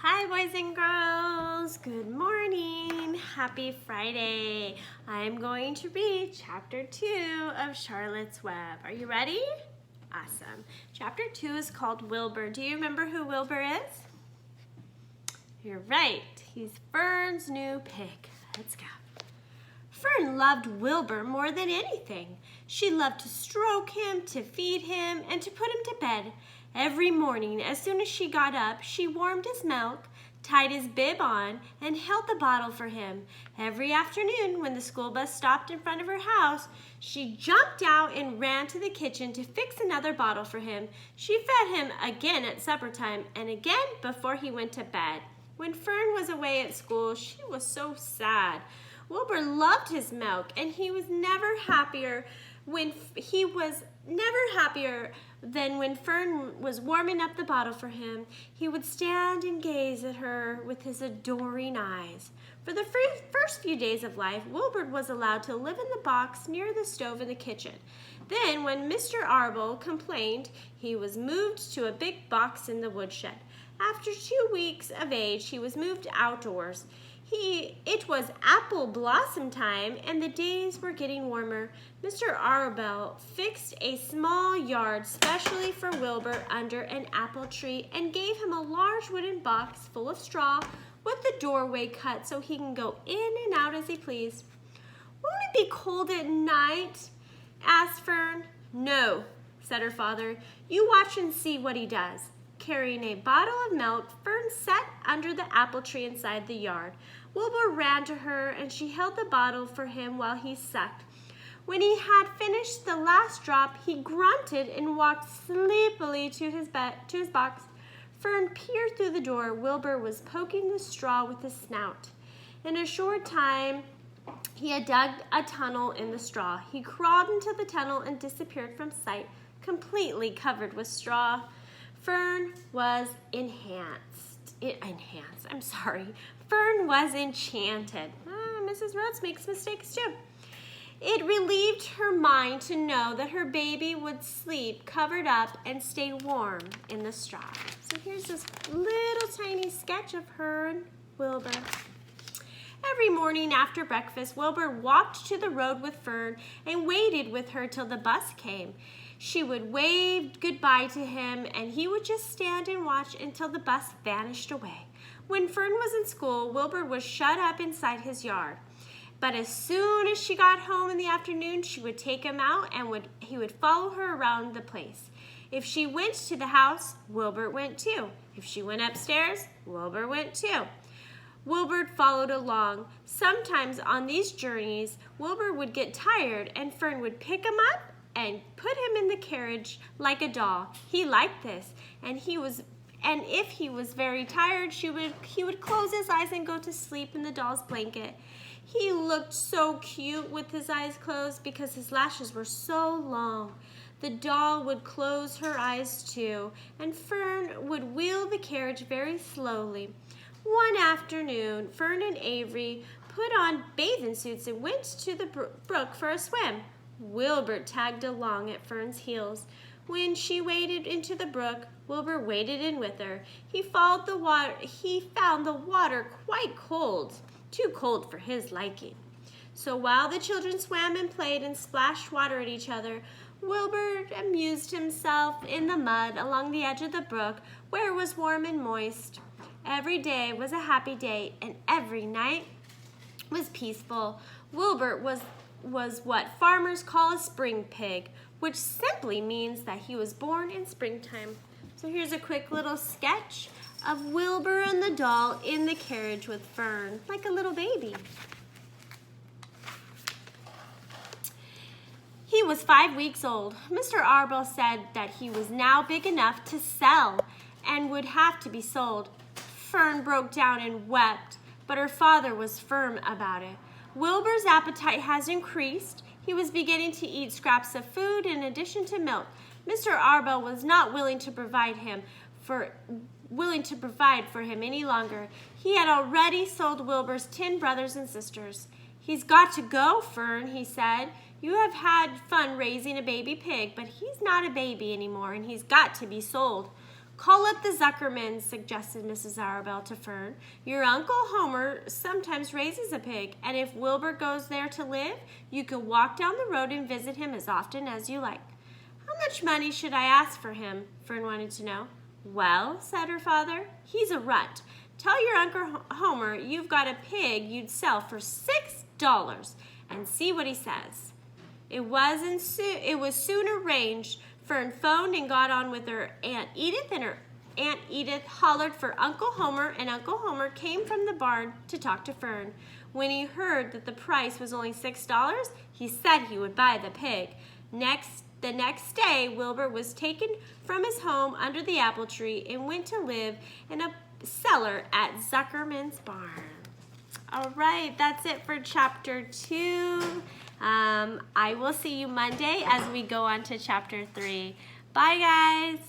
Hi boys and girls, good morning, happy Friday. I'm going to read chapter 2 of Charlotte's Web. Are you ready? Awesome. Chapter 2 is called Wilbur. Do you remember who Wilbur is? You're right, he's Fern's new pig. Let's go. Fern loved Wilbur more than anything. She loved to stroke him, to feed him, and to put him to bed. Every morning, as soon as she got up, she warmed his milk, tied his bib on, and held the bottle for him. Every afternoon, when the school bus stopped in front of her house, she jumped out and ran to the kitchen to fix another bottle for him. She fed him again at supper time and again before he went to bed. When Fern was away at school, she was so sad. Wilbur loved his milk, and he was never happier than when Fern was warming up the bottle for him. He would stand and gaze at her with his adoring eyes. For the first few days of life, Wilbur was allowed to live in the box near the stove in the kitchen. Then, when Mr. Arble complained, he was moved to a big box in the woodshed. After 2 weeks of age, he was moved outdoors. It was apple blossom time, and the days were getting warmer. Mr. Arble fixed a small yard specially for Wilbur under an apple tree and gave him a large wooden box full of straw with the doorway cut so he can go in and out as he pleased. "Won't it be cold at night?" asked Fern. "No," said her father. "You watch and see what he does." Carrying a bottle of milk, Fern sat under the apple tree inside the yard. Wilbur ran to her, and she held the bottle for him while he sucked. When he had finished the last drop, he grunted and walked sleepily to his box. Fern peered through the door. Wilbur was poking the straw with his snout. In a short time, he had dug a tunnel in the straw. He crawled into the tunnel and disappeared from sight, completely covered with straw. Fern was Fern was enchanted. Mrs. Rhodes makes mistakes too. It relieved her mind to know that her baby would sleep covered up and stay warm in the straw. So here's this little tiny sketch of her and Wilbur. Every morning after breakfast, Wilbur walked to the road with Fern and waited with her till the bus came. She would wave goodbye to him, and he would just stand and watch until the bus vanished away. When Fern was in school, Wilbur was shut up inside his yard. But as soon as she got home in the afternoon, she would take him out and he would follow her around the place. If she went to the house, Wilbur went too. If she went upstairs, Wilbur went too. Wilbur followed along. Sometimes on these journeys, Wilbur would get tired and Fern would pick him up and put him in the carriage like a doll. He liked this, and if he was very tired, he would close his eyes and go to sleep in the doll's blanket. He looked so cute with his eyes closed because his lashes were so long. The doll would close her eyes too, and Fern would wheel the carriage very slowly. One afternoon, Fern and Avery put on bathing suits and went to the brook for a swim. Wilbur tagged along at Fern's heels. When she waded into the brook, Wilbur waded in with her. He found the water quite cold, too cold for his liking. So while the children swam and played and splashed water at each other, Wilbur amused himself in the mud along the edge of the brook where it was warm and moist. Every day was a happy day, and every night was peaceful. Wilbur was what farmers call a spring pig, which simply means that he was born in springtime. So here's a quick little sketch of Wilbur and the doll in the carriage with Fern, like a little baby. He was 5 weeks old. Mr. Arble said that he was now big enough to sell and would have to be sold. Fern broke down and wept, but her father was firm about it. Wilbur's appetite has increased. He was beginning to eat scraps of food in addition to milk. Mr. Arble was not willing to provide for him any longer. He had already sold Wilbur's 10 brothers and sisters. "He's got to go, Fern," he said. "You have had fun raising a baby pig, but he's not a baby anymore, and he's got to be sold." Call up the Zuckermans, suggested Mrs. Arabelle to Fern. Your Uncle Homer sometimes raises a pig, and if Wilbur goes there to live, you can walk down the road and visit him as often as you like. How much money should I ask for him? Fern wanted to know. Well, said her father, he's a runt. Tell your Uncle Homer you've got a pig you'd sell for $6 and see what he says. It was soon arranged. Fern phoned and got on with her Aunt Edith, and her Aunt Edith hollered for Uncle Homer, and Uncle Homer came from the barn to talk to Fern. When he heard that the price was only $6, he said he would buy the pig. The next day, Wilbur was taken from his home under the apple tree and went to live in a cellar at Zuckerman's barn. All right, that's it for chapter 2. I will see you Monday as we go on to chapter 3. Bye, guys.